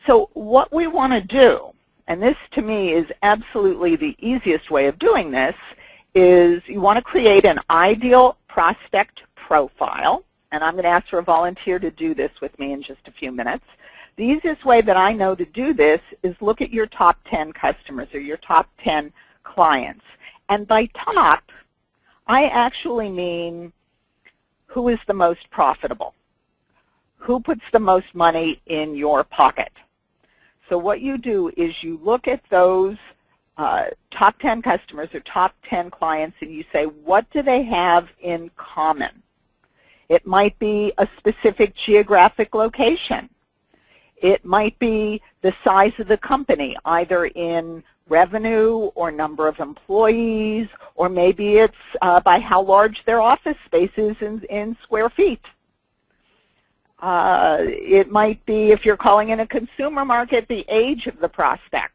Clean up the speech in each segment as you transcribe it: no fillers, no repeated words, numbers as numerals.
So what we want to do, and this to me is absolutely the easiest way of doing this, is you want to create an ideal prospect profile. And I'm going to ask for a volunteer to do this with me in just a few minutes. The easiest way that I know to do this is look at your top 10 customers or your top 10 clients. And by top, I actually mean who is the most profitable, who puts the most money in your pocket. So what you do is you look at those top 10 customers or top 10 clients and you say, what do they have in common? It might be a specific geographic location. It might be the size of the company, either in revenue or number of employees, or maybe it's by how large their office space is in square feet. It might be, if you're calling in a consumer market, the age of the prospects,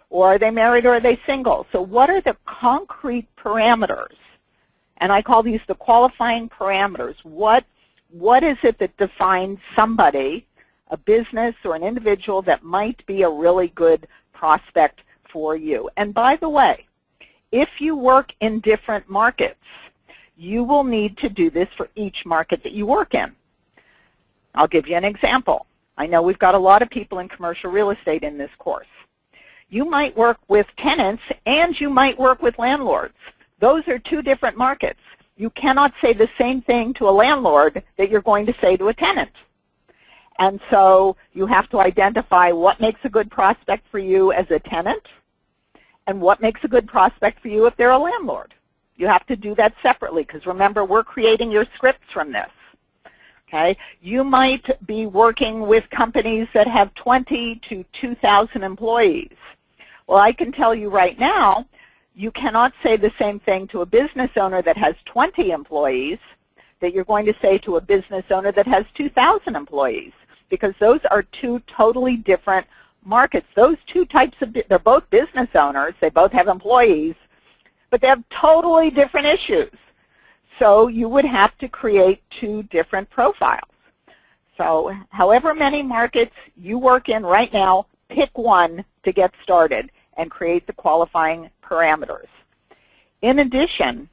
or are they married or are they single? So what are the concrete parameters? And I call these the qualifying parameters. What is it that defines somebody, a business or an individual, that might be a really good prospect for you? And by the way, if you work in different markets, you will need to do this for each market that you work in. I'll give you an example. I know we've got a lot of people in commercial real estate in this course. You might work with tenants and you might work with landlords. Those are two different markets. You cannot say the same thing to a landlord that you're going to say to a tenant. And so you have to identify what makes a good prospect for you as a tenant and what makes a good prospect for you if they're a landlord. You have to do that separately because remember, we're creating your scripts from this. Okay? You might be working with companies that have 20 to 2,000 employees. Well, I can tell you right now, you cannot say the same thing to a business owner that has 20 employees that you're going to say to a business owner that has 2,000 employees, because those are two totally different markets. Those two types of, they're both business owners, they both have employees, but they have totally different issues. So you would have to create two different profiles. So however many markets you work in right now, pick one to get started and create the qualifying parameters. In addition,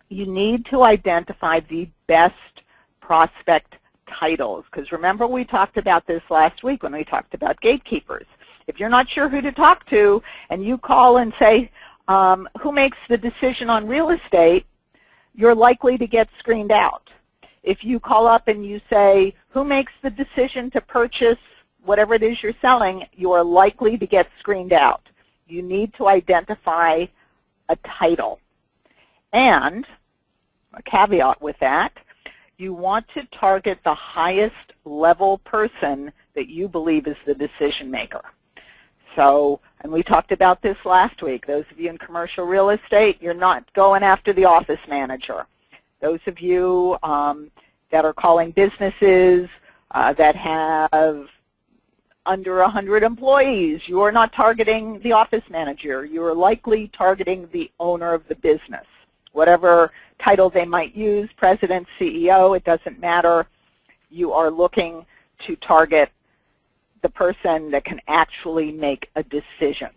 you need to identify the best prospect titles, because remember we talked about this last week when we talked about gatekeepers. If you're not sure who to talk to and you call and say, who makes the decision on real estate, you're likely to get screened out. If you call up and you say, who makes the decision to purchase whatever it is you're selling, you are likely to get screened out. You need to identify a title. And a caveat with that, you want to target the highest level person that you believe is the decision maker. So, and we talked about this last week, those of you in commercial real estate, you're not going after the office manager. Those of you that are calling businesses that have under 100 employees, you are not targeting the office manager. You are likely targeting the owner of the business. Whatever title they might use, president, CEO, it doesn't matter. You are looking to target the person that can actually make a decision.